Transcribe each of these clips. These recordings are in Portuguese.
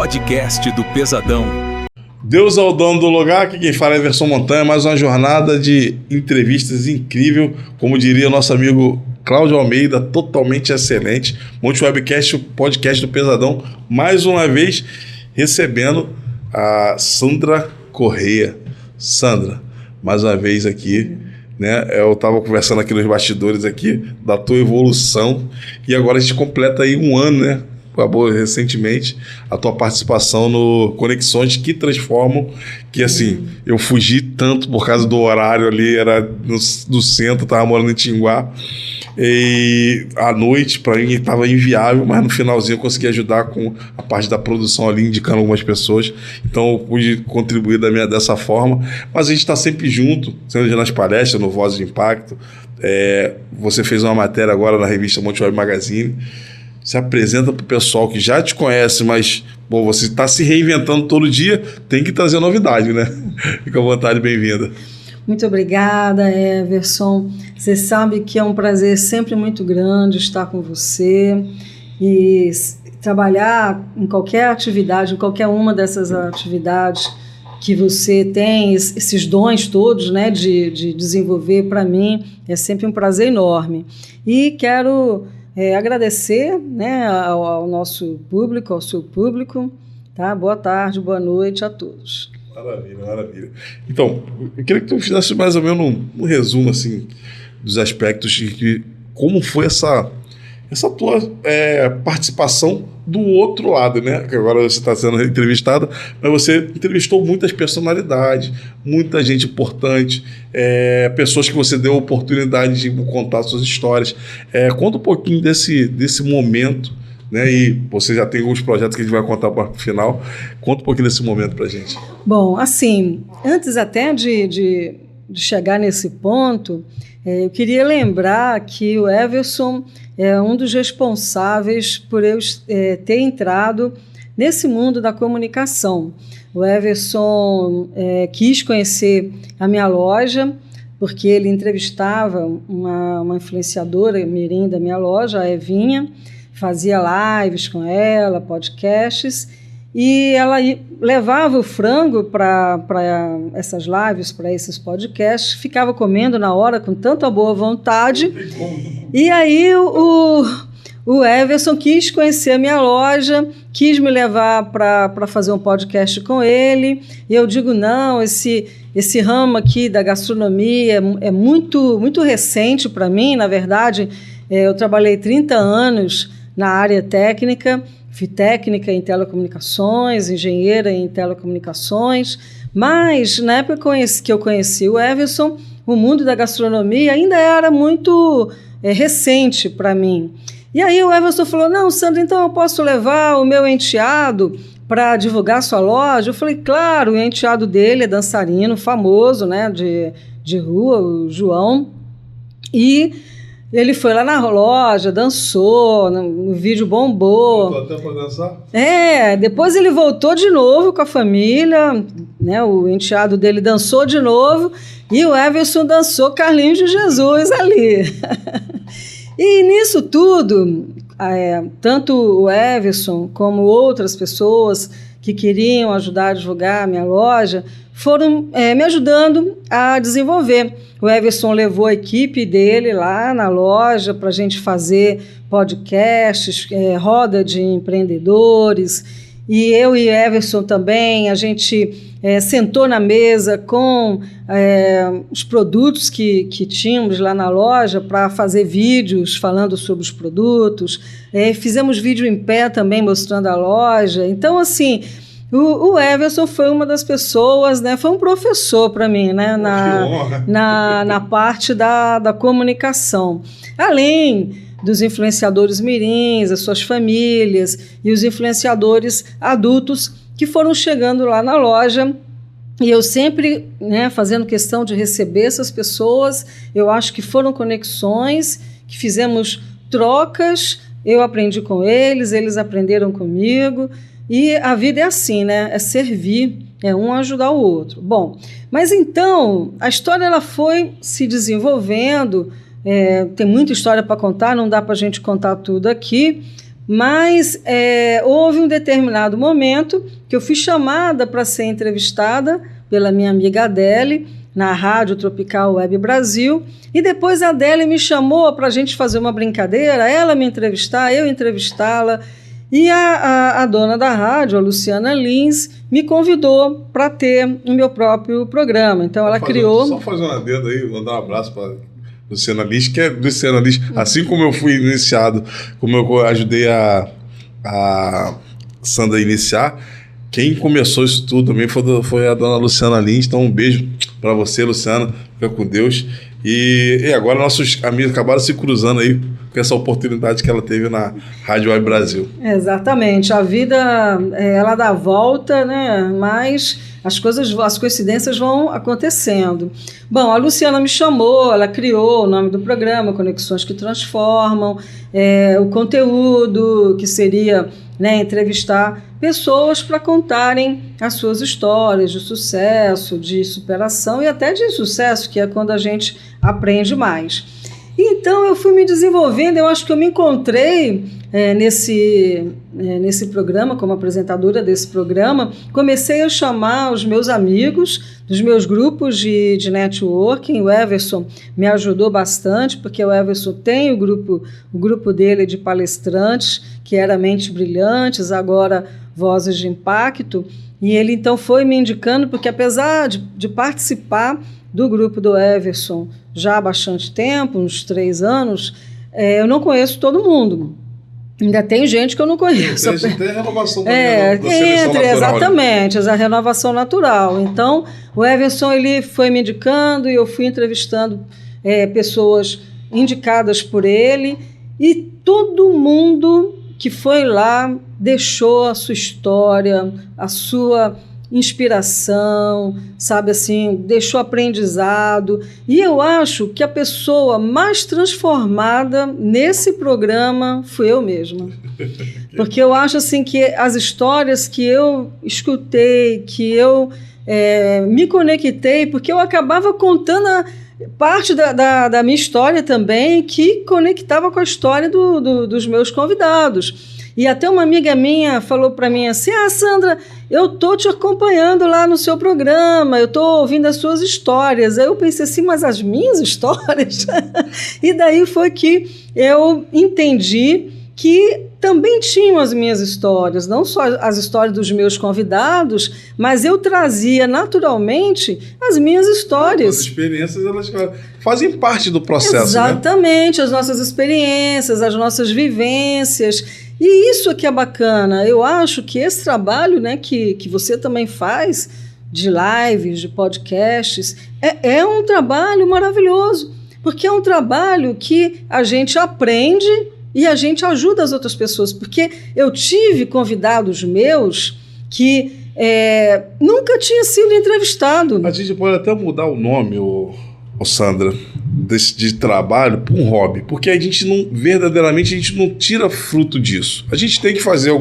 podcast do Pesadão. Deus é o dono do lugar, aqui quem fala é Everson Montanha, mais uma jornada de entrevistas incrível, como diria o nosso amigo Cláudio Almeida, totalmente excelente. Monte Webcast, o podcast do Pesadão, mais uma vez recebendo a Sandra Correia. Sandra, mais uma vez aqui, né? Eu estava conversando aqui nos bastidores aqui da tua evolução e agora a gente completa aí um ano, né? Acabou recentemente a tua participação no Conexões que Transformam, que assim, eu fugi tanto por causa do horário ali, era no centro, tava morando em Tinguá, e à noite para mim estava inviável, mas no finalzinho eu consegui ajudar com a parte da produção ali, indicando algumas pessoas, então eu pude contribuir dessa forma, mas a gente está sempre junto, seja nas palestras, no Voz de Impacto. Você fez uma matéria agora na revista Monte Web Magazine. Se apresenta para o pessoal que já te conhece, mas você está se reinventando todo dia, tem que trazer novidade, né? Fica à vontade, bem-vinda. Muito obrigada, Everson. Você sabe que é um prazer sempre muito grande estar com você e trabalhar em qualquer atividade, em qualquer uma dessas atividades que você tem, esses dons todos, né, de desenvolver, para mim é sempre um prazer enorme. E quero agradecer, né, ao nosso público, ao seu público, tá? Boa tarde, boa noite a todos. Maravilha, maravilha. Então, eu queria que tu fizesse mais ou menos um resumo assim, dos aspectos de como foi essa tua participação do outro lado, né? Que agora você está sendo entrevistada, mas você entrevistou muitas personalidades, muita gente importante, pessoas que você deu a oportunidade de contar suas histórias. Conta um pouquinho desse momento, né? E você já tem alguns projetos que a gente vai contar para o final. Conta um pouquinho desse momento para a gente. Bom, assim, antes até de chegar nesse ponto, eu queria lembrar que o Everson é um dos responsáveis por eu ter entrado nesse mundo da comunicação. O Everson quis conhecer a minha loja, porque ele entrevistava uma influenciadora mirim da minha loja, a Evinha, fazia lives com ela, podcasts, e ela levava o frango para essas lives, para esses podcasts, ficava comendo na hora com tanta boa vontade. E aí o Everson quis conhecer a minha loja, quis me levar para fazer um podcast com ele, e eu digo, não, esse ramo aqui da gastronomia é muito, muito recente para mim. Na verdade, eu trabalhei 30 anos na área técnica, fui técnica em telecomunicações, engenheira em telecomunicações, mas na época que eu conheci o Everson, o mundo da gastronomia ainda era muito recente para mim. E aí o Everson falou, não, Sandra, então eu posso levar o meu enteado para divulgar sua loja? Eu falei, claro, o enteado dele é dançarino famoso, né, de rua, o João, e ele foi lá na loja, dançou, no vídeo bombou. Voltou até para dançar? Depois ele voltou de novo com a família, né, o enteado dele dançou de novo, e o Everson dançou Carlinhos de Jesus ali. E nisso tudo, tanto o Everson como outras pessoas que queriam ajudar a divulgar a minha loja foram me ajudando a desenvolver. O Everson levou a equipe dele lá na loja para a gente fazer podcasts, roda de empreendedores, e eu e Everson também, a gente sentou na mesa com os produtos que tínhamos lá na loja para fazer vídeos falando sobre os produtos, fizemos vídeo em pé também mostrando a loja. Então, assim, o Everson foi uma das pessoas, né, foi um professor para mim, né, na parte da comunicação. Além dos influenciadores mirins, as suas famílias e os influenciadores adultos que foram chegando lá na loja, e eu sempre, né, fazendo questão de receber essas pessoas. Eu acho que foram conexões, que fizemos trocas, eu aprendi com eles, eles aprenderam comigo, e a vida é assim, né, é servir, é um ajudar o outro. Bom, mas então a história ela foi se desenvolvendo, tem muita história para contar, não dá para a gente contar tudo aqui, mas houve um determinado momento que eu fui chamada para ser entrevistada pela minha amiga Adele, na Rádio Tropical Web Brasil, e depois a Adele me chamou para a gente fazer uma brincadeira, ela me entrevistar, eu entrevistá-la, e a dona da rádio, a Luciana Lins, me convidou para ter o meu próprio programa. Então ela criou... Só fazer uma dedo aí, mandar um abraço para Luciana Lins, que é Luciana Lins, assim como eu fui iniciado, como eu ajudei a Sandra a iniciar, quem começou isso tudo também foi a dona Luciana Lins. Então um beijo para você, Luciana, fica com Deus. E agora nossos amigos acabaram se cruzando aí com essa oportunidade que ela teve na Rádio Web Brasil. Exatamente, a vida ela dá volta, né? Mas as coincidências vão acontecendo. Bom, a Luciana me chamou, ela criou o nome do programa, Conexões que Transformam, o conteúdo que seria, né, entrevistar pessoas para contarem as suas histórias de sucesso, de superação e até de sucesso, que é quando a gente aprende mais. Então eu fui me desenvolvendo, eu acho que eu me encontrei nesse programa, como apresentadora desse programa. Comecei a chamar os meus amigos dos meus grupos de networking. O Everson me ajudou bastante, porque o Everson tem o grupo dele de palestrantes, que era Mentes Brilhantes, agora Vozes de Impacto, e ele então foi me indicando, porque apesar de participar do grupo do Everson já há bastante tempo, uns 3 anos, eu não conheço todo mundo. Ainda tem gente que eu não conheço. Tem a renovação da seleção natural. Exatamente, a renovação natural. Então, o Everson ele foi me indicando e eu fui entrevistando pessoas indicadas por ele, e todo mundo que foi lá deixou a sua história, a sua inspiração, sabe assim, deixou aprendizado. E eu acho que a pessoa mais transformada nesse programa fui eu mesma. Porque eu acho assim que as histórias que eu escutei, que eu me conectei, porque eu acabava contando parte da minha história também, que conectava com a história dos meus convidados. E até uma amiga minha falou para mim assim: Sandra, eu tô te acompanhando lá no seu programa, eu tô ouvindo as suas histórias. Aí eu pensei assim, mas as minhas histórias? E daí foi que eu entendi que também tinham as minhas histórias, não só as histórias dos meus convidados, mas eu trazia naturalmente as minhas histórias. As experiências, elas fazem parte do processo. Exatamente, né? As nossas experiências, as nossas vivências. E isso aqui é bacana. Eu acho que esse trabalho, né, que você também faz, de lives, de podcasts, é um trabalho maravilhoso, porque é um trabalho que a gente aprende e a gente ajuda as outras pessoas, porque eu tive convidados meus que nunca tinha sido entrevistado. A gente pode até mudar o nome, Sandra, de trabalho para um hobby, porque a gente verdadeiramente a gente não tira fruto disso. A gente tem que fazer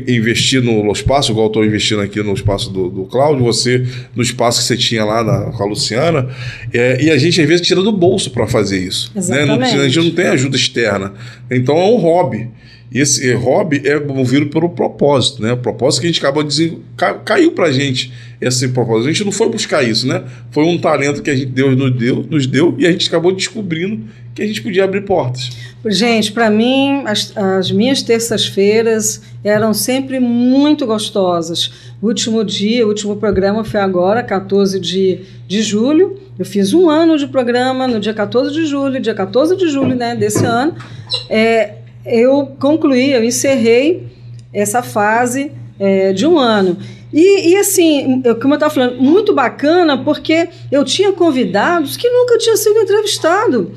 investir no espaço, igual eu estou investindo aqui no espaço do Cláudio, você no espaço que você tinha lá com a Luciana, e a gente às vezes tira do bolso para fazer isso. Exatamente. Né? A gente não tem ajuda externa. Então é um hobby. E esse hobby é movido pelo propósito, né? O propósito que a gente acabou dizendo, caiu pra gente esse propósito. A gente não foi buscar isso, né? Foi um talento que Deus nos deu e a gente acabou descobrindo que a gente podia abrir portas. Gente, para mim, as minhas terças-feiras eram sempre muito gostosas. O último programa foi agora, 14 de julho. Eu fiz 1 ano de programa no dia 14 de julho, né, desse ano. Eu encerrei essa fase de 1 ano. E assim, como eu estava falando, muito bacana, porque eu tinha convidados que nunca tinham sido entrevistados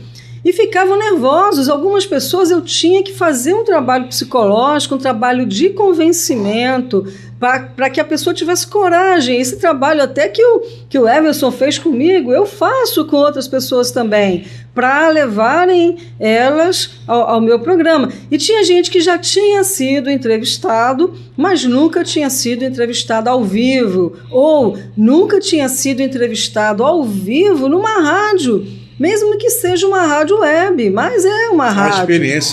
e ficavam nervosos. Algumas pessoas eu tinha que fazer um trabalho psicológico, um trabalho de convencimento, para que a pessoa tivesse coragem. Esse trabalho até que o Everson fez comigo, eu faço com outras pessoas também, para levarem elas ao meu programa. E tinha gente que já tinha sido entrevistado, mas nunca tinha sido entrevistado ao vivo, ou nunca tinha sido entrevistado ao vivo numa rádio, mesmo que seja uma rádio web, mas é uma rádio.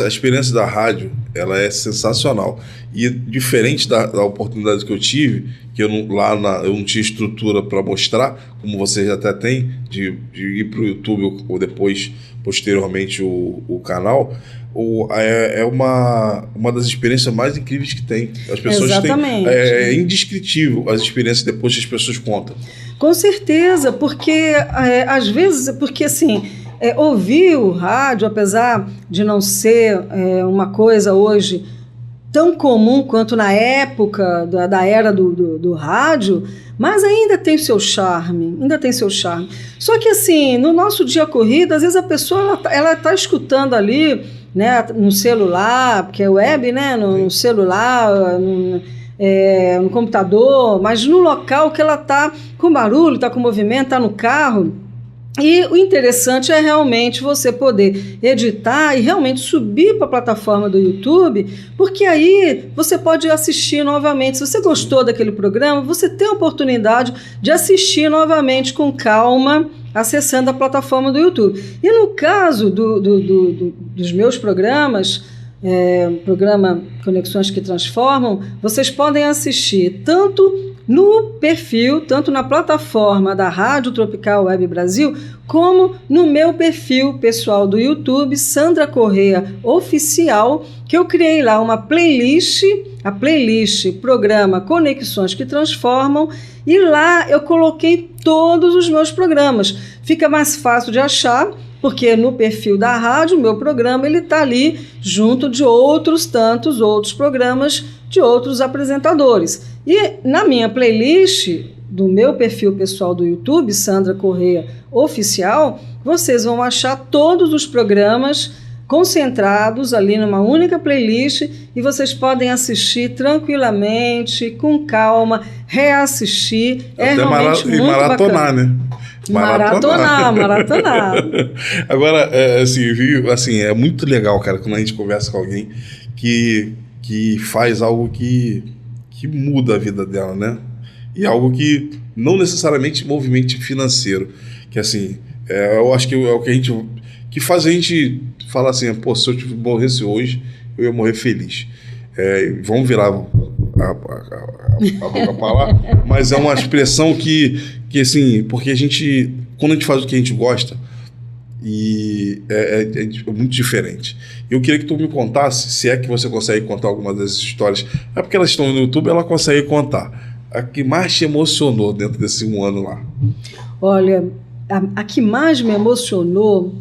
A experiência da rádio ela é sensacional. E diferente da oportunidade que eu tive, que eu não tinha estrutura para mostrar, como vocês até têm, de ir para o YouTube ou depois, posteriormente, o canal, é uma das experiências mais incríveis que tem. As pessoas Exatamente. têm. É indescritível as experiências depois que as pessoas contam. Com certeza, porque às vezes, porque assim, ouvir o rádio, apesar de não ser uma coisa hoje tão comum quanto na época da era do rádio, mas ainda tem seu charme, Só que assim, no nosso dia corrido, às vezes a pessoa ela tá escutando ali, né, no celular, porque é web, né, no celular, no computador, mas no local que ela está com barulho, está com movimento, está no carro. E o interessante é realmente você poder editar e realmente subir para a plataforma do YouTube, porque aí você pode assistir novamente. Se você gostou daquele programa, você tem a oportunidade de assistir novamente com calma, acessando a plataforma do YouTube. E no caso dos meus programas, programa Conexões que Transformam, vocês podem assistir tanto no perfil, tanto na plataforma da Rádio Tropical Web Brasil, como no meu perfil pessoal do YouTube, Sandra Corrêa Oficial, que eu criei lá uma playlist, a playlist Programa Conexões que Transformam, e lá eu coloquei todos os meus programas. Fica mais fácil de achar, porque no perfil da rádio, o meu programa está ali junto de tantos outros programas de outros apresentadores. E na minha playlist do meu perfil pessoal do YouTube, Sandra Corrêa Oficial, vocês vão achar todos os programas concentrados ali numa única playlist e vocês podem assistir tranquilamente, com calma, reassistir. Até realmente muito maratonar, bacana. Né? Maratonar. Agora, assim, é muito legal, cara, quando a gente conversa com alguém que faz algo que muda a vida dela, né? E algo que não necessariamente movimento financeiro, que assim, eu acho que é o que que faz a gente falar assim, pô, se eu morresse hoje, eu ia morrer feliz. Vamos virar a boca para lá, mas é uma expressão que assim, porque quando a gente faz o que a gente gosta, e é muito diferente. Eu queria que tu me contasse, se é que você consegue contar alguma dessas histórias, porque elas estão no YouTube, ela consegue contar. A que mais te emocionou dentro desse um ano lá? Olha, a que mais me emocionou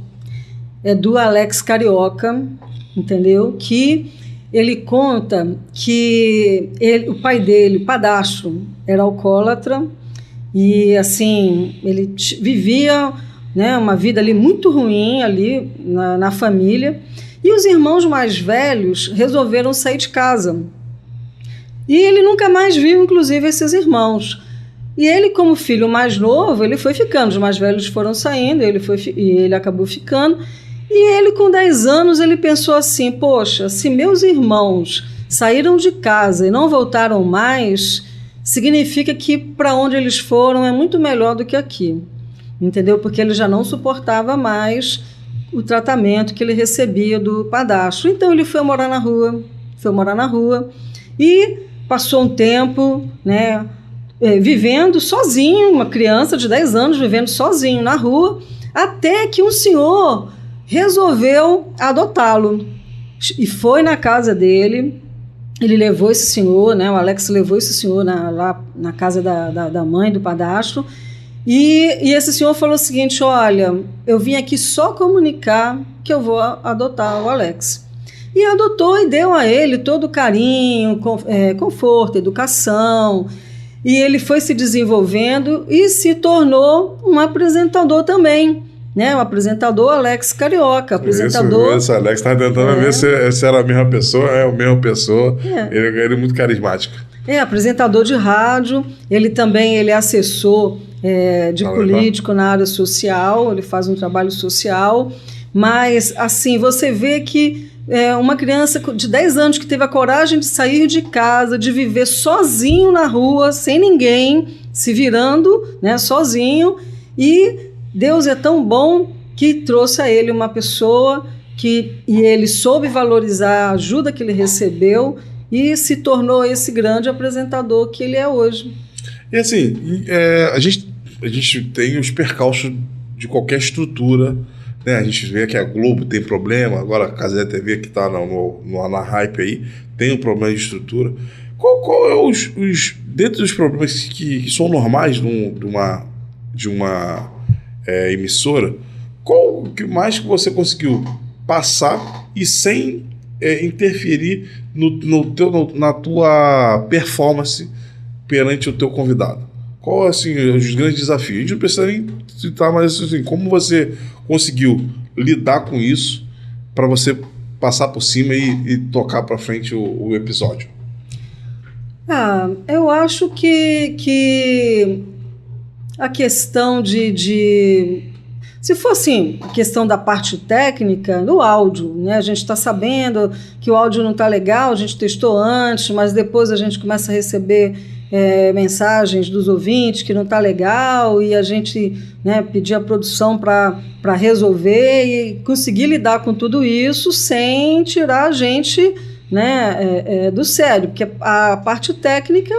é do Alex Carioca, entendeu? Que ele conta que o pai dele, Padastro, era alcoólatra e assim, ele vivia, né, uma vida ali muito ruim ali na família, e os irmãos mais velhos resolveram sair de casa. E ele nunca mais viu, inclusive, esses irmãos. E ele, como filho mais novo, ele foi ficando, os mais velhos foram saindo, e ele acabou ficando. E ele, com 10 anos, ele pensou assim, poxa, se meus irmãos saíram de casa e não voltaram mais, significa que para onde eles foram é muito melhor do que aqui. Entendeu? Porque ele já não suportava mais o tratamento que ele recebia do Padastro. Então ele foi morar na rua e passou um tempo, né, vivendo sozinho, uma criança de 10 anos vivendo sozinho na rua, até que um senhor resolveu adotá-lo. E foi na casa dele, ele levou esse senhor, né, o Alex levou esse senhor lá na casa da mãe do Padastro. E esse senhor falou o seguinte, olha, eu vim aqui só comunicar que eu vou adotar o Alex. E adotou e deu a ele todo o carinho, conforto, educação. E ele foi se desenvolvendo e se tornou um apresentador também, né? O apresentador Alex Carioca. Apresentador. Isso, Alex está tentando ver se era a mesma pessoa, é a mesma pessoa. Ele é muito carismático. Apresentador de rádio, ele também é assessor de político na área social, ele faz um trabalho social, mas assim, você vê que uma criança de 10 anos que teve a coragem de sair de casa, de viver sozinho na rua, sem ninguém, se virando, né, sozinho, e Deus é tão bom que trouxe a ele uma pessoa e ele soube valorizar a ajuda que ele recebeu e se tornou esse grande apresentador que ele é hoje. E assim, a gente tem os percalços de qualquer estrutura, né? A gente vê que a Globo tem problema, agora a Cazé TV que está na hype aí, tem um problema de estrutura. Qual é dentro dos problemas que são normais de uma emissora, qual o que mais que você conseguiu passar e sem interferir na tua performance perante o teu convidado? Qual assim, os grandes desafios? A gente não precisa nem citar, mas assim, como você conseguiu lidar com isso para você passar por cima e tocar para frente o episódio? Eu acho que a questão se for assim, a questão da parte técnica, do áudio, né? A gente está sabendo que o áudio não está legal, a gente testou antes, mas depois a gente começa a receber mensagens dos ouvintes que não está legal e a gente, né, pedir a produção para resolver e conseguir lidar com tudo isso sem tirar a gente, né, do sério, porque a parte técnica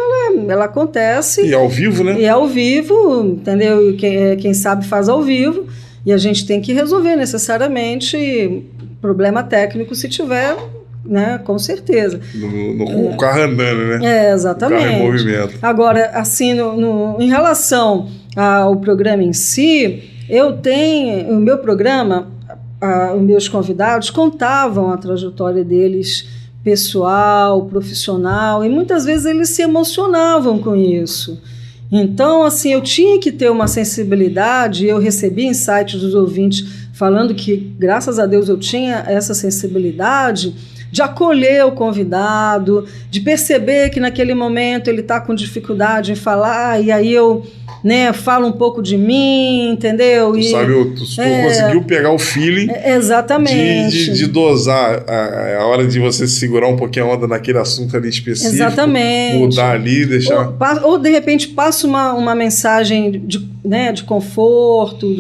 ela acontece. E é ao vivo, né? E é ao vivo, entendeu? E quem sabe faz ao vivo. E a gente tem que resolver necessariamente problema técnico se tiver, né, com certeza. O carro andando, né? Exatamente. O carro em movimento. Agora, assim, em relação ao programa em si, o meu programa, os meus convidados contavam a trajetória deles pessoal, profissional, e muitas vezes eles se emocionavam com isso. Então, assim, eu tinha que ter uma sensibilidade, eu recebi insights dos ouvintes falando que, graças a Deus, eu tinha essa sensibilidade de acolher o convidado, de perceber que naquele momento ele está com dificuldade em falar, e aí eu, né, falo um pouco de mim, entendeu? Tu conseguiu pegar o feeling. Exatamente. De dosar a hora de você segurar um pouquinho a onda naquele assunto ali específico. Exatamente. Mudar ali, deixar... Ou de repente, passo uma mensagem de conforto,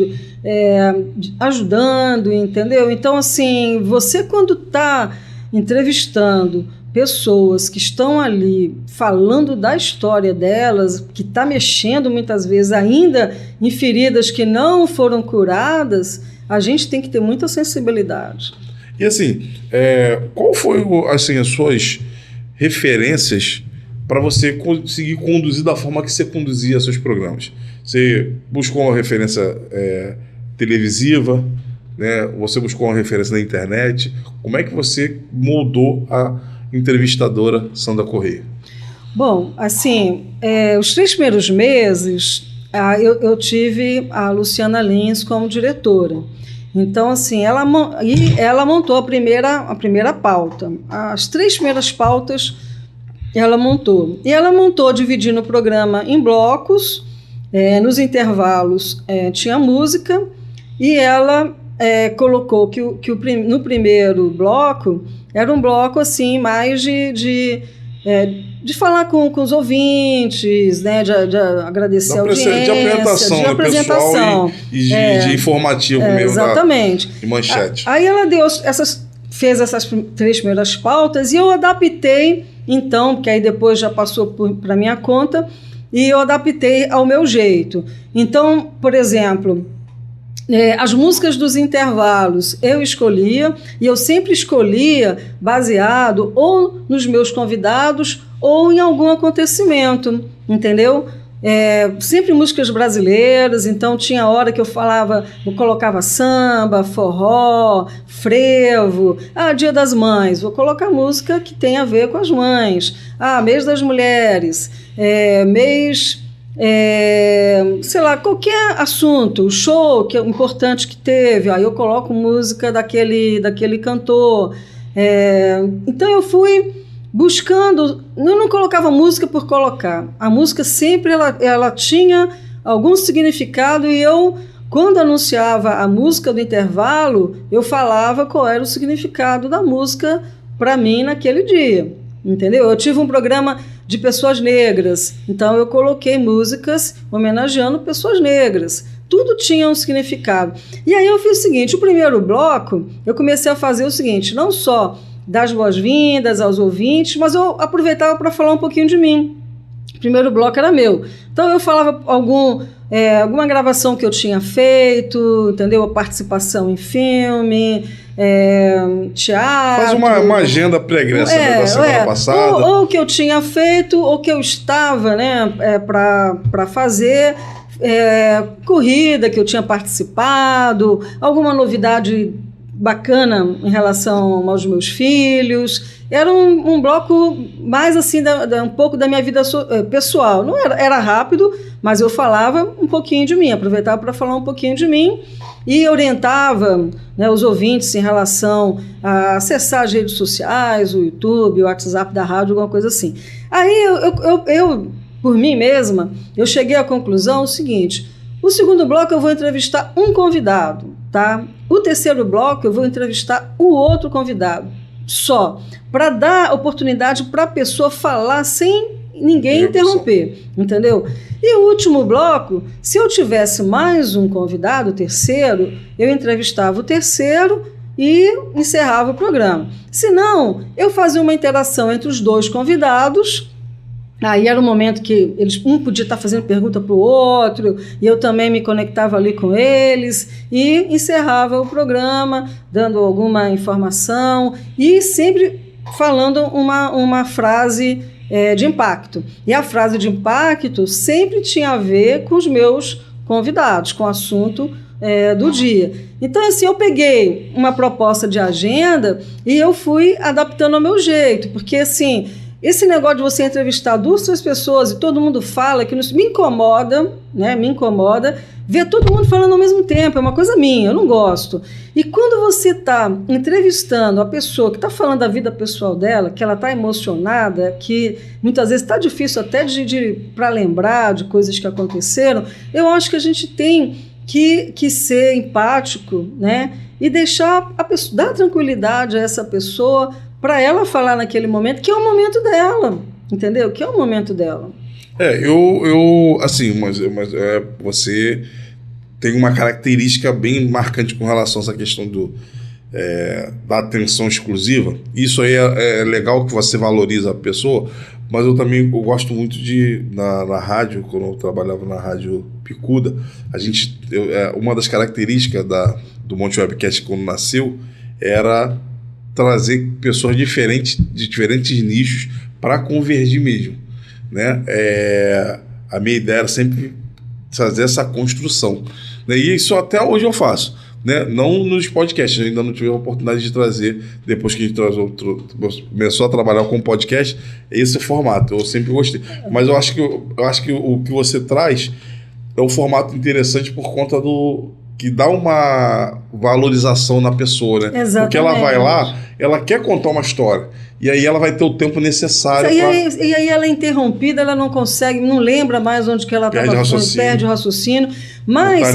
ajudando, entendeu? Então, assim, você quando está entrevistando pessoas que estão ali falando da história delas, que está mexendo muitas vezes ainda em feridas que não foram curadas, a gente tem que ter muita sensibilidade. E assim, qual foi assim, as suas referências para você conseguir conduzir da forma que você conduzia seus programas? Você buscou uma referência televisiva, né? Você buscou uma referência na internet? Como é que você moldou a entrevistadora Sandra Corrêa? Bom, assim, os 3 primeiros meses eu tive a Luciana Lins como diretora. Então, assim, ela montou a primeira pauta. As 3 primeiras pautas ela montou. E ela montou dividindo o programa em blocos, nos intervalos tinha música, e ela colocou que no primeiro bloco era um bloco assim mais de falar com os ouvintes, né, de agradecer a audiência, de apresentação e de informativo mesmo, exatamente. De manchete. Aí ela fez essas 3 primeiras pautas e eu adaptei, então, porque aí depois já passou para minha conta, e eu adaptei ao meu jeito. Então, por exemplo, as músicas dos intervalos eu escolhia, e eu sempre escolhia baseado ou nos meus convidados ou em algum acontecimento, entendeu? Sempre músicas brasileiras, então tinha hora que eu colocava samba, forró, frevo. Dia das Mães, vou colocar música que tem a ver com as mães. Mês das Mulheres, mês... sei lá, qualquer assunto, o show importante que teve, aí eu coloco música daquele cantor. Então eu fui buscando, eu não colocava música por colocar, a música sempre ela tinha algum significado, e eu, quando anunciava a música do intervalo, eu falava qual era o significado da música para mim naquele dia, entendeu? Eu tive um programa de pessoas negras, então eu coloquei músicas homenageando pessoas negras. tudo tinha um significado. E aí eu fiz o seguinte, o primeiro bloco, eu comecei a fazer o seguinte, não só dar as boas-vindas aos ouvintes, mas eu aproveitava para falar um pouquinho de mim. O primeiro bloco era meu. Então eu falava alguma gravação que eu tinha feito, entendeu? A participação em filme, teatro. Faz uma agenda pregressa da semana passada. Ou que eu tinha feito, ou que eu estava, né, para fazer, corrida que eu tinha participado, alguma novidade bacana em relação aos meus filhos. Era um bloco mais assim, um pouco da minha vida pessoal. Não era rápido, mas eu falava um pouquinho de mim, aproveitava para falar um pouquinho de mim e orientava, né, os ouvintes em relação a acessar as redes sociais, o YouTube, o WhatsApp da rádio, alguma coisa assim. Aí eu por mim mesma, eu cheguei à conclusão o seguinte: o segundo bloco eu vou entrevistar um convidado, tá? O terceiro bloco eu vou entrevistar o outro convidado, só, para dar oportunidade para a pessoa falar sem ninguém interromper, entendeu? E o último bloco, se eu tivesse mais um convidado, o terceiro, eu entrevistava o terceiro e encerrava o programa. Se não, eu fazia uma interação entre os dois convidados. Aí era um momento que um podia estar fazendo pergunta para o outro, e eu também me conectava ali com eles, e encerrava o programa, dando alguma informação, e sempre falando uma frase de impacto. E a frase de impacto sempre tinha a ver com os meus convidados, com o assunto do dia. Então, assim, eu peguei uma proposta de agenda e eu fui adaptando ao meu jeito, porque, assim, esse negócio de você entrevistar 2, 3 pessoas e todo mundo fala, que me incomoda, né? Me incomoda ver todo mundo falando ao mesmo tempo, é uma coisa minha, eu não gosto. E quando você está entrevistando a pessoa que está falando da vida pessoal dela, que ela está emocionada, que muitas vezes está difícil até para lembrar de coisas que aconteceram, eu acho que a gente tem que ser empático, né? E deixar a pessoa, dar tranquilidade a essa pessoa, para ela falar naquele momento, que é o momento dela, entendeu? Que é o momento dela. Você tem uma característica bem marcante com relação a essa questão da atenção exclusiva. Isso aí é legal, que você valoriza a pessoa, mas eu gosto muito na rádio, quando eu trabalhava na Rádio Picuda, uma das características do Monte Webcast quando nasceu era trazer pessoas de diferentes nichos para convergir mesmo, né? A minha ideia era sempre fazer essa construção, né? E isso até hoje eu faço, né? Não nos podcasts, eu ainda não tive a oportunidade de trazer, depois que a gente começou a trabalhar com podcast, esse formato, eu sempre gostei. Mas eu acho que o que você traz é um formato interessante por conta que dá uma valorização na pessoa, né? Exatamente. Porque ela vai lá, ela quer contar uma história, e aí ela vai ter o tempo necessário. E aí ela é interrompida, ela não consegue, não lembra mais onde que ela estava, perde o raciocínio. Mas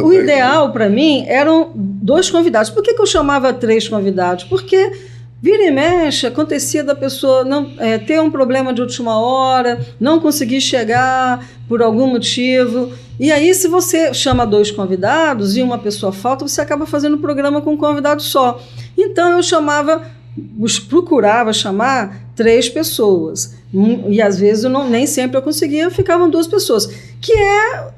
o ideal para mim eram 2 convidados. Por que eu chamava 3 convidados? Porque vira e mexe, acontecia da pessoa ter um problema de última hora, não conseguir chegar por algum motivo. E aí, se você chama 2 convidados e uma pessoa falta, você acaba fazendo o programa com um convidado só. Então, eu procurava chamar 3 pessoas. E às vezes nem sempre eu conseguia, ficavam 2 pessoas. Que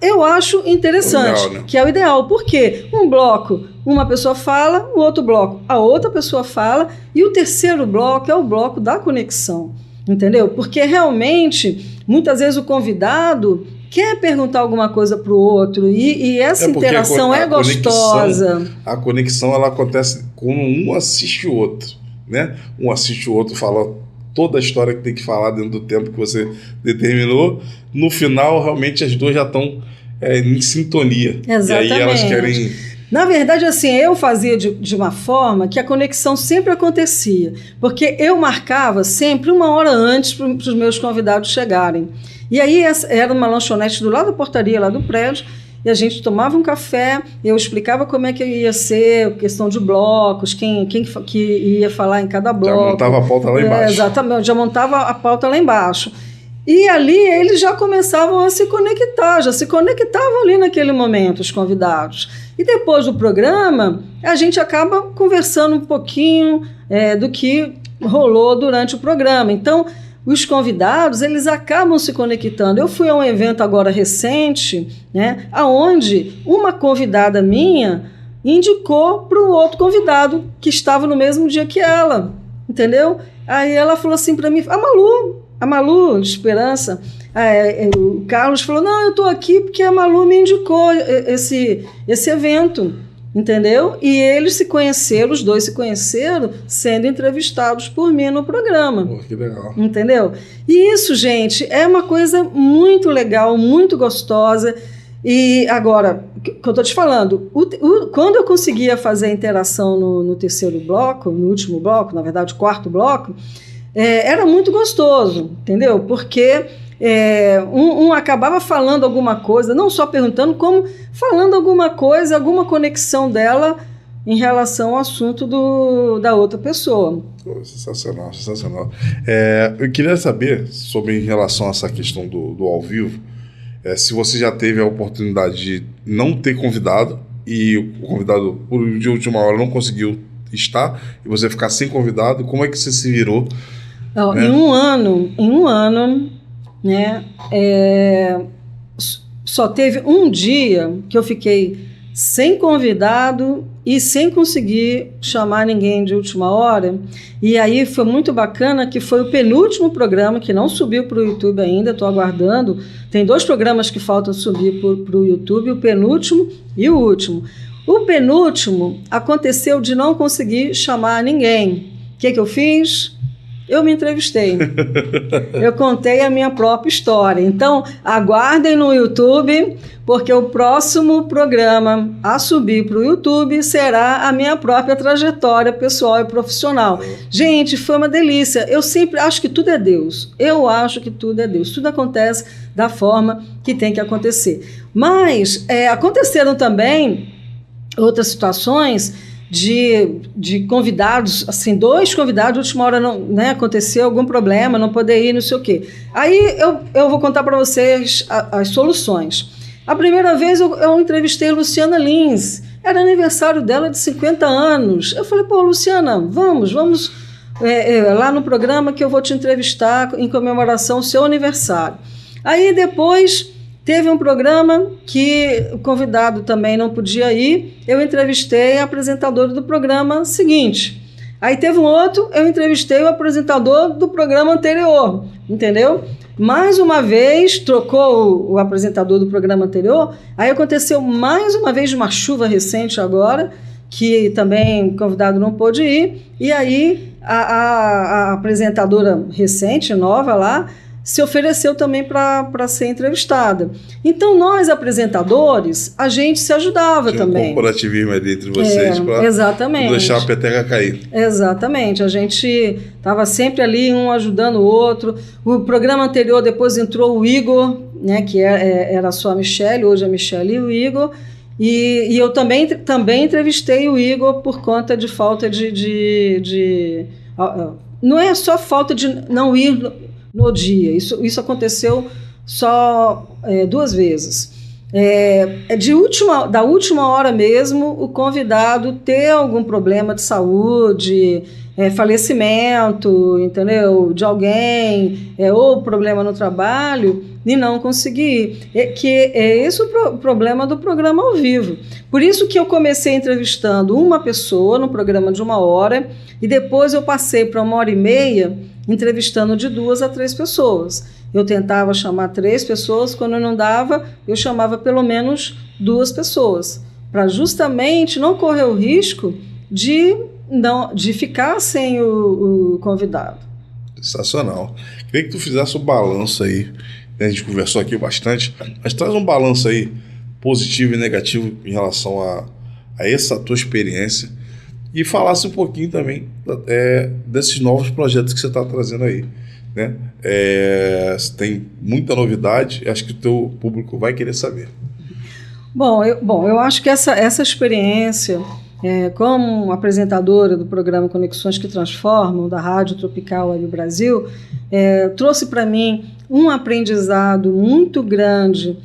eu acho interessante, ideal, né? Que é o ideal. Por quê? Um bloco, uma pessoa fala, o outro bloco, a outra pessoa fala, e o terceiro bloco é o bloco da conexão. Entendeu? Porque realmente, muitas vezes o convidado quer perguntar alguma coisa para o outro, e essa interação é gostosa. A conexão ela acontece quando um assiste o outro, né? Um assiste o outro, fala toda a história que tem que falar dentro do tempo que você determinou. No final, realmente, as 2 já estão em sintonia. Exatamente. E aí elas querem... Na verdade, assim, eu fazia de uma forma que a conexão sempre acontecia, porque eu marcava sempre 1 hora antes para os meus convidados chegarem. E aí era uma lanchonete do lado da portaria, lá do prédio, e a gente tomava um café, eu explicava como é que ia ser, questão de blocos, quem que ia falar em cada bloco. Já montava a pauta lá embaixo. Exatamente, já montava a pauta lá embaixo. E ali eles já começavam a se conectar, já se conectavam ali naquele momento, os convidados. E depois do programa, a gente acaba conversando um pouquinho do que rolou durante o programa. Então, os convidados, eles acabam se conectando. Eu fui a um evento agora recente, né, onde uma convidada minha indicou para o outro convidado que estava no mesmo dia que ela, entendeu? Aí ela falou assim para mim, a Malu de Esperança, o Carlos falou, não, eu estou aqui porque a Malu me indicou esse evento, entendeu? E eles se conheceram, os dois se conheceram sendo entrevistados por mim no programa. Pô, que legal. Entendeu? E isso, gente, é uma coisa muito legal, muito gostosa. E agora, o que eu estou te falando, quando eu conseguia fazer a interação no terceiro bloco, no último bloco, na verdade, quarto bloco, era muito gostoso, entendeu? Porque um acabava falando alguma coisa, não só perguntando, como falando alguma coisa, alguma conexão dela em relação ao assunto da outra pessoa. Pô, sensacional, sensacional. Eu queria saber sobre em relação a essa questão do ao vivo, se você já teve a oportunidade de não ter convidado e o convidado, de última hora, não conseguiu estar e você ficar sem convidado, como é que você se virou? Né? Em um ano, né, só teve um dia que eu fiquei sem convidado e sem conseguir chamar ninguém de última hora. E aí foi muito bacana que foi o penúltimo programa, que não subiu para o YouTube ainda, estou aguardando. Tem 2 programas que faltam subir para o YouTube, o penúltimo e o último. O penúltimo aconteceu de não conseguir chamar ninguém. O que eu fiz? Eu me entrevistei. Eu contei a minha própria história. Então, aguardem no YouTube, porque o próximo programa a subir para o YouTube será a minha própria trajetória pessoal e profissional. Gente, foi uma delícia. Eu sempre acho que tudo é Deus. Eu acho que tudo é Deus. Tudo acontece da forma que tem que acontecer. Mas aconteceram também outras situações de convidados, assim, 2 convidados, de última hora não, né, aconteceu algum problema, não poder ir, não sei o quê. Aí eu vou contar para vocês as soluções. A primeira vez eu entrevistei a Luciana Lins, era aniversário dela de 50 anos. Eu falei, pô, Luciana, vamos lá no programa que eu vou te entrevistar em comemoração ao seu aniversário. Aí depois teve um programa que o convidado também não podia ir, eu entrevistei a apresentadora do programa seguinte. Aí teve um outro, eu entrevistei o apresentador do programa anterior, entendeu? Mais uma vez, trocou o apresentador do programa anterior, aí aconteceu mais uma vez uma chuva recente agora, que também o convidado não pôde ir, e aí a apresentadora recente, nova lá, se ofereceu também para ser entrevistada. Então, nós, apresentadores, a gente se ajudava também. Tinha um corporativismo ali entre vocês para não deixar a peteca cair. Exatamente. A gente estava sempre ali, um ajudando o outro. O programa anterior, depois entrou o Igor, né, que era só a Michele, hoje a Michele e o Igor. E eu também entrevistei o Igor por conta de falta de não é só falta de não ir no dia, isso aconteceu só 2 vezes. Da última hora mesmo, o convidado ter algum problema de saúde, falecimento, entendeu? De alguém, ou problema no trabalho, e não conseguir. Esse o problema do programa ao vivo. Por isso que eu comecei entrevistando uma pessoa no programa de 1 hora, e depois eu passei para 1h30 entrevistando de 2 a 3 pessoas. Eu tentava chamar 3 pessoas, quando não dava, eu chamava pelo menos 2 pessoas, para justamente não correr o risco de ficar sem o convidado. Sensacional. Queria que tu fizesse um balanço aí, né? A gente conversou aqui bastante, mas traz um balanço aí, positivo e negativo, em relação a essa tua experiência, e falasse um pouquinho também desses novos projetos que você está trazendo aí, né? Tem muita novidade, acho que o teu público vai querer saber. Bom, eu acho que essa experiência como apresentadora do programa Conexões que Transformam, da Rádio Tropical Web Brasil, trouxe para mim um aprendizado muito grande,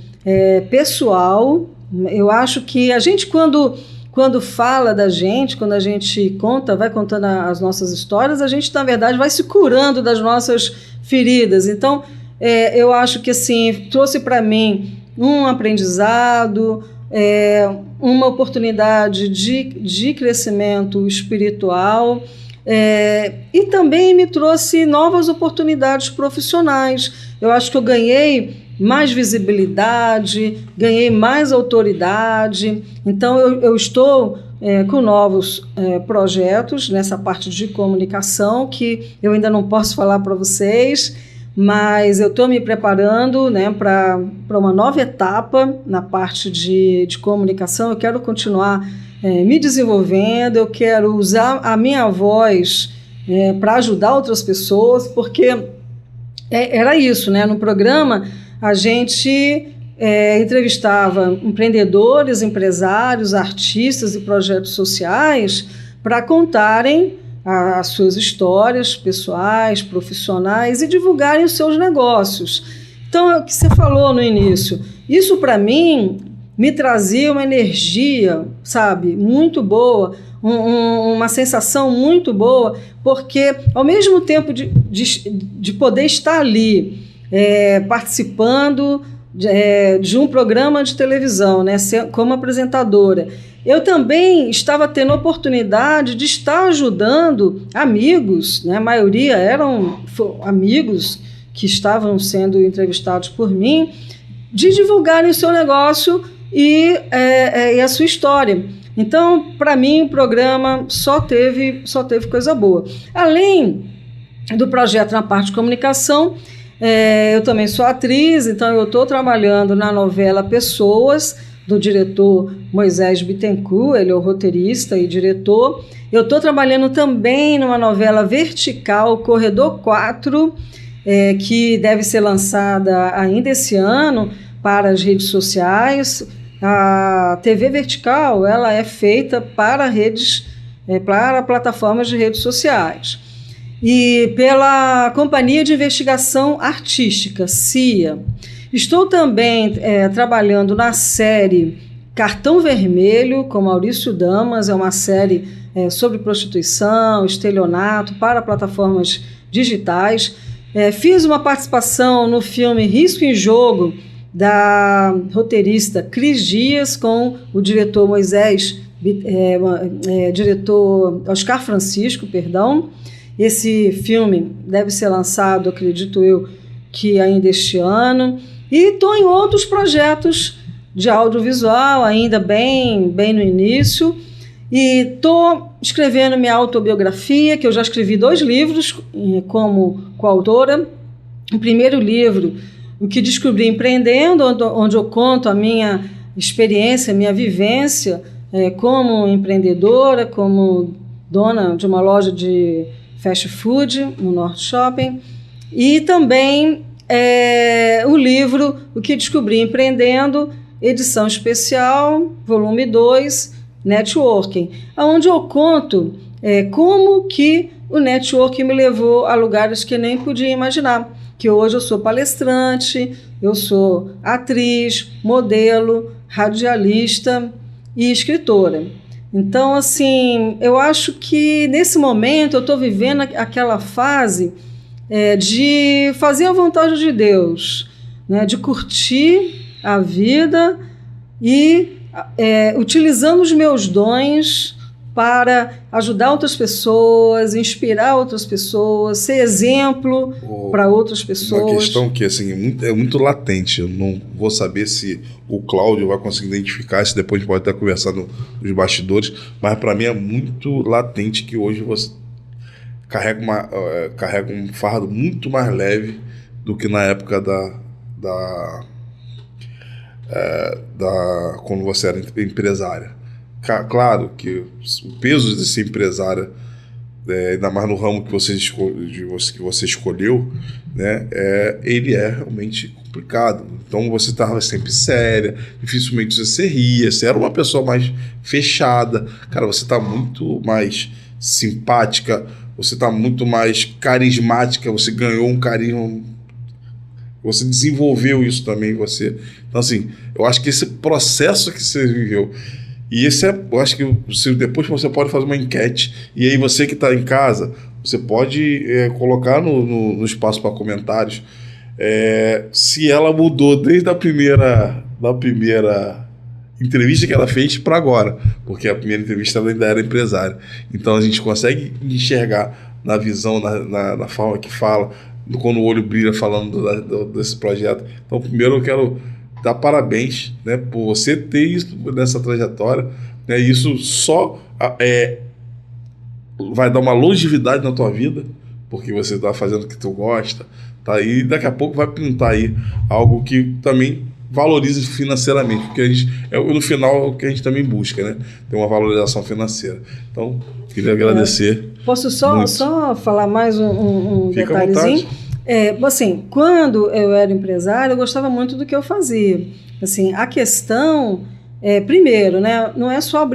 pessoal. Eu acho que a gente, quando fala da gente, quando a gente vai contando as nossas histórias, a gente, na verdade, vai se curando das nossas feridas. Então, eu acho que, assim, trouxe para mim um aprendizado, uma oportunidade de crescimento espiritual, e também me trouxe novas oportunidades profissionais. Eu acho que eu ganhei mais visibilidade, ganhei mais autoridade. Então, eu estou com novos projetos nessa parte de comunicação, que eu ainda não posso falar para vocês, mas eu estou me preparando, né, para uma nova etapa na parte de comunicação. Eu quero continuar me desenvolvendo, eu quero usar a minha voz para ajudar outras pessoas, porque era isso, né? No programa a gente entrevistava empreendedores, empresários, artistas e projetos sociais para contarem as suas histórias pessoais, profissionais e divulgarem os seus negócios. Então, é o que você falou no início. Isso, para mim, me trazia uma energia, sabe, muito boa, uma sensação muito boa, porque, ao mesmo tempo de poder estar ali, participando de um programa de televisão, né, como apresentadora, eu também estava tendo a oportunidade de estar ajudando amigos, né? A maioria eram amigos que estavam sendo entrevistados por mim, de divulgarem o seu negócio e a sua história. Então, para mim, o programa só teve coisa boa. Além do projeto na parte de comunicação, eu também sou atriz, então eu estou trabalhando na novela Pessoas, do diretor Moisés Bittencourt, ele é o roteirista e diretor. Eu estou trabalhando também numa novela vertical, Corredor 4, que deve ser lançada ainda esse ano para as redes sociais. A TV vertical, ela é feita para para plataformas de redes sociais. E pela Companhia de Investigação Artística, CIA. Estou também trabalhando na série Cartão Vermelho, com Maurício Damas. É uma série sobre prostituição, estelionato, para plataformas digitais. Fiz uma participação no filme Risco em Jogo, da roteirista Cris Dias, com o diretor diretor Oscar Francisco, perdão. Esse filme deve ser lançado, acredito eu, que ainda este ano. E estou em outros projetos de audiovisual, ainda bem no início. E estou escrevendo minha autobiografia, que eu já escrevi 2 livros como coautora. O primeiro livro, O que Descobri Empreendendo, onde eu conto a minha experiência, a minha vivência como empreendedora, como dona de uma loja de fast food no Norte Shopping. E também o livro O que Descobri Empreendendo, edição especial, volume 2, Networking, onde eu conto como que o networking me levou a lugares que nem podia imaginar. Que hoje eu sou palestrante, eu sou atriz, modelo, radialista e escritora. Então, assim, eu acho que nesse momento eu estou vivendo aquela fase de fazer a vontade de Deus, né, de curtir a vida e utilizando os meus dons para ajudar outras pessoas, inspirar outras pessoas, ser exemplo para outras pessoas. Uma questão que assim, é muito latente. Eu não vou saber se o Cláudio vai conseguir identificar, se depois a gente pode até conversar nos bastidores, mas para mim é muito latente que hoje você carrega um fardo muito mais leve do que na época quando você era empresária. Claro que o peso de ser empresária ainda mais no ramo que você escolheu, né, ele é realmente complicado. Então você estava sempre séria, dificilmente você ria, você era uma pessoa mais fechada. Cara, você está muito mais simpática, você está muito mais carismática, você ganhou um carisma, você desenvolveu isso também em você. Então, assim, eu acho que esse processo que você viveu, e esse eu acho que depois você pode fazer uma enquete, e aí você que está em casa, você pode colocar no espaço para comentários se ela mudou desde a primeira entrevista que ela fez para agora, porque a primeira entrevista ela ainda era empresária. Então a gente consegue enxergar na visão, na forma que fala, quando o olho brilha falando desse projeto. Então, primeiro eu quero dar parabéns, né, por você ter isso nessa trajetória, né, isso só vai dar uma longevidade na tua vida, porque você está fazendo o que tu gosta, tá aí, daqui a pouco vai pintar aí algo que também valorize financeiramente, porque no final é o que a gente também busca, né, ter uma valorização financeira. Então, queria agradecer. Posso só falar mais um Fica detalhezinho? à vontade. Assim, quando eu era empresária, eu gostava muito do que eu fazia. Assim, a questão primeiro, né, não é só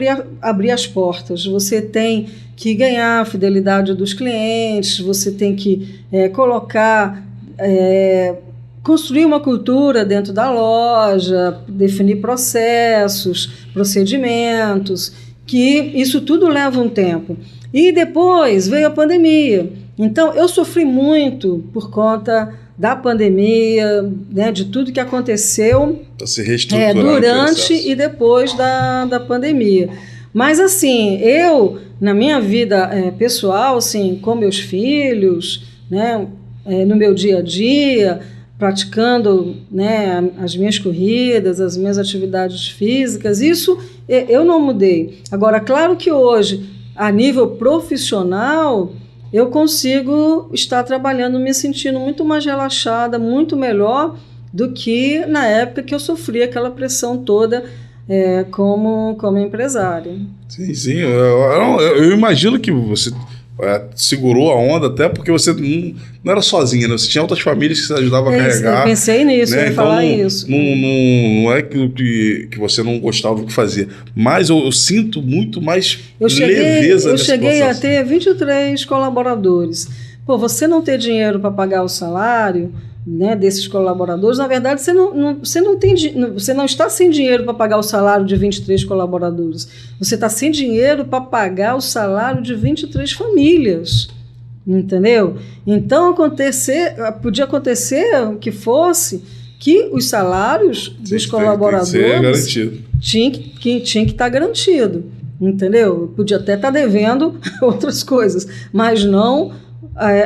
abrir as portas. Você tem que ganhar a fidelidade dos clientes, você tem que construir uma cultura dentro da loja, definir processos, procedimentos, que isso tudo leva um tempo. E depois veio a pandemia. Então, eu sofri muito por conta da pandemia, né, de tudo que aconteceu Se reestruturar durante e depois da pandemia. Mas, assim, eu, na minha vida pessoal, assim, com meus filhos, né, no meu dia a dia, praticando, né, as minhas corridas, as minhas atividades físicas, isso eu não mudei. Agora, claro que hoje, a nível profissional, eu consigo estar trabalhando, me sentindo muito mais relaxada, muito melhor do que na época que eu sofri aquela pressão toda como empresária. Sim, sim. Eu imagino que você segurou a onda, até porque você não era sozinha, né? Você tinha outras famílias que você ajudava a carregar. Eu pensei nisso, né? eu ia falar isso. Não é que você não gostava do que fazia, mas eu sinto muito mais leveza nesse processo. Eu cheguei a ter 23 colaboradores. Pô, você não ter dinheiro para pagar o salário, né, desses colaboradores, na verdade você não está sem dinheiro para pagar o salário de 23 colaboradores, você está sem dinheiro para pagar o salário de 23 famílias, entendeu? Então podia acontecer que os salários dos colaboradores tinham que estar garantido, entendeu? Podia até estar devendo outras coisas, mas não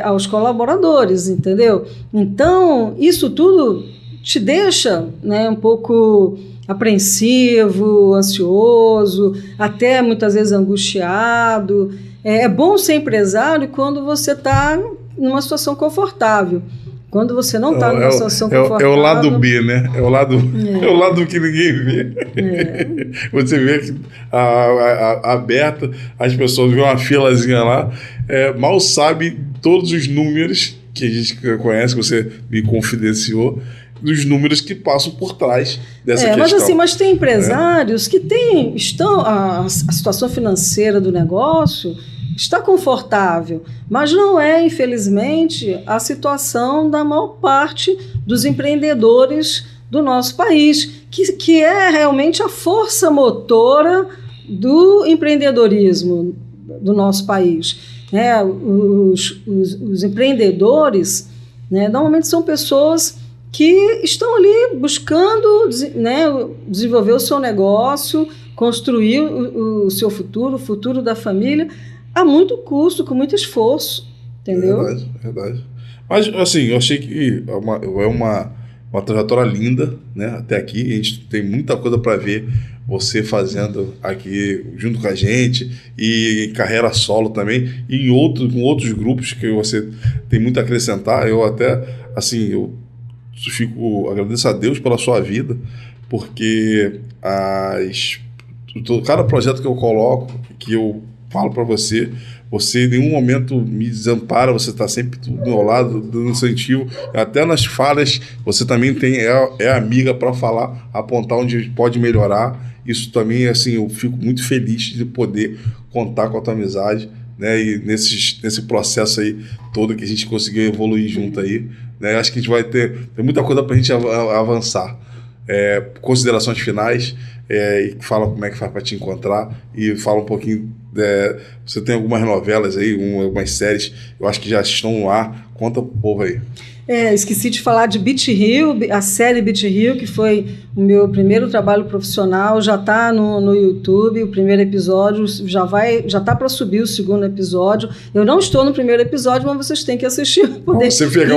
aos colaboradores, entendeu? Então, isso tudo te deixa, né, um pouco apreensivo, ansioso, até muitas vezes angustiado. É bom ser empresário quando você está numa situação confortável. Quando você não está numa situação confortável... É o lado B, né? É o lado que ninguém vê. Você vê que aberta, as pessoas vêem uma filazinha lá, mal sabe todos os números que a gente conhece, que você me confidenciou, dos números que passam por trás dessa questão. Mas tem empresários que a situação financeira do negócio está confortável, mas não é, infelizmente, a situação da maior parte dos empreendedores do nosso país, que é realmente a força motora do empreendedorismo do nosso país. Os empreendedores, né, normalmente são pessoas que estão ali buscando, né, desenvolver o seu negócio, construir o seu futuro, o futuro da família, a muito custo, com muito esforço, entendeu? Verdade. Mas, assim, eu achei que é uma trajetória linda, né? Até aqui, a gente tem muita coisa para ver você fazendo aqui junto com a gente, e carreira solo também, e com outros grupos que você tem muito a acrescentar. Eu até, assim, agradeço a Deus pela sua vida, porque cada projeto que eu coloco, que eu falo para você Você em nenhum momento me desampara, você está sempre do meu lado, dando incentivo. Até nas falhas, você também é amiga para falar, apontar onde pode melhorar. Isso também, assim, eu fico muito feliz de poder contar com a tua amizade, né? E nesse processo aí todo que a gente conseguiu evoluir junto aí, né? Acho que a gente vai ter muita coisa para a gente avançar. Considerações finais, e fala como é que faz para te encontrar e fala um pouquinho. Você tem algumas novelas aí, algumas séries, eu acho que já estão no ar. Conta pro povo aí. Esqueci de falar de Beach Hill, a série Beach Hill, que foi o meu primeiro trabalho profissional, já está no YouTube, o primeiro episódio, já está para subir o segundo episódio. Eu não estou no primeiro episódio, mas vocês têm que assistir para poder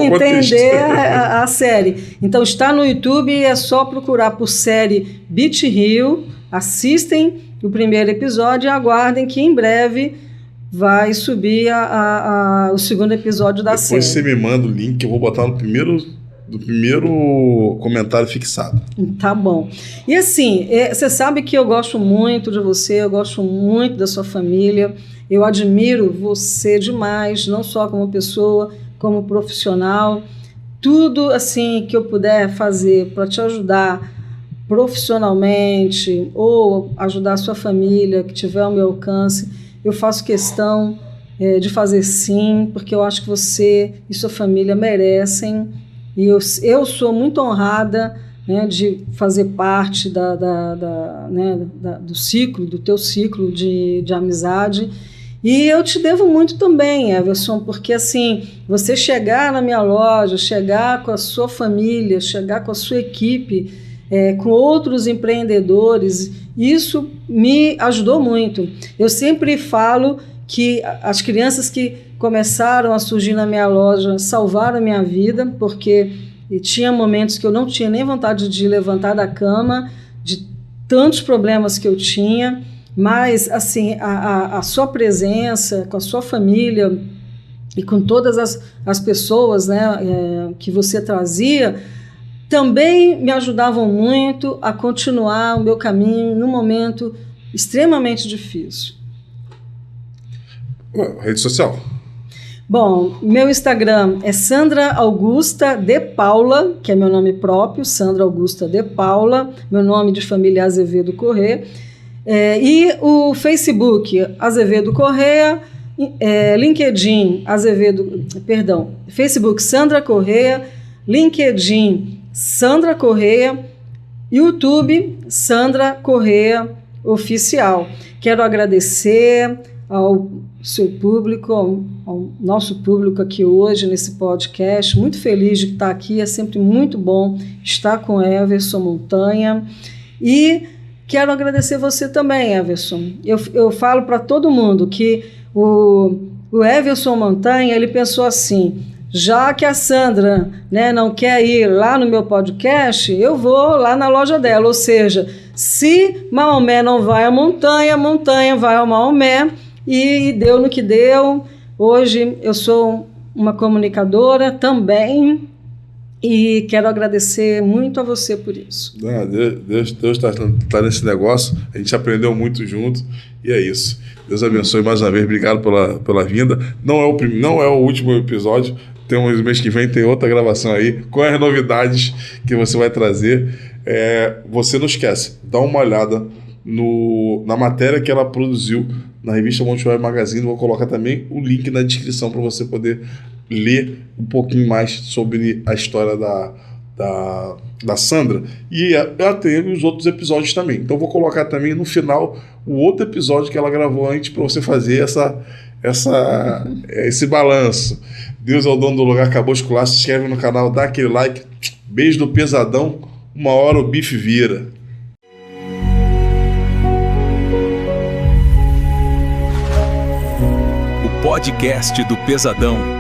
entender a série. Então está no YouTube, é só procurar por série Beach Hill, assistem o primeiro episódio e aguardem que em breve vai subir o segundo episódio da série. Depois você me manda o link, eu vou botar no primeiro comentário fixado. Tá bom. E assim, você sabe que eu gosto muito de você, eu gosto muito da sua família, eu admiro você demais, não só como pessoa, como profissional. Tudo assim que eu puder fazer para te ajudar profissionalmente ou ajudar a sua família, que tiver ao meu alcance, eu faço questão de fazer sim, porque eu acho que você e sua família merecem, e eu sou muito honrada, né, de fazer parte do teu ciclo de amizade, e eu te devo muito também, Everson, porque assim, você chegar na minha loja, chegar com a sua família, chegar com a sua equipe, com outros empreendedores, isso me ajudou muito. Eu sempre falo que as crianças que começaram a surgir na minha loja salvaram a minha vida, porque tinha momentos que eu não tinha nem vontade de levantar da cama, de tantos problemas que eu tinha, mas assim, a sua presença com a sua família e com todas as pessoas, né, que você trazia, também me ajudavam muito a continuar o meu caminho num momento extremamente difícil. Rede social? Bom, meu Instagram é Sandra Augusta de Paula, que é meu nome próprio, Sandra Augusta de Paula, meu nome de família Azevedo Corrêa, e o Facebook Azevedo Corrêa, LinkedIn Facebook Sandra Corrêa, LinkedIn Sandra Corrêa, YouTube Sandra Corrêa Oficial. Quero agradecer ao seu público, ao nosso público aqui hoje nesse podcast. Muito feliz de estar aqui, é sempre muito bom estar com Everson Montanha. E quero agradecer você também, Everson. Eu falo para todo mundo que o Everson Montanha, ele pensou assim: já que a Sandra, né, não quer ir lá no meu podcast, eu vou lá na loja dela. Ou seja, se Maomé não vai à montanha, a montanha vai ao Maomé, e deu no que deu. Hoje eu sou uma comunicadora também e quero agradecer muito a você por isso. Deus está nesse negócio, a gente aprendeu muito junto e é isso. Deus abençoe mais uma vez, obrigado pela vinda. Não é o último episódio. Temos mês que vem, tem outra gravação aí, com as novidades que você vai trazer. Você não esquece, dá uma olhada na matéria que ela produziu na revista Monte Web Magazine. Vou colocar também o link na descrição para você poder ler um pouquinho mais sobre a história da Sandra. E ela tem os outros episódios também. Então vou colocar também no final o outro episódio que ela gravou antes para você fazer esse balanço. Deus é o dono do lugar, acabou de colar. Se inscreve no canal, dá aquele like. Beijo do Pesadão. Uma hora o bife vira. O podcast do Pesadão.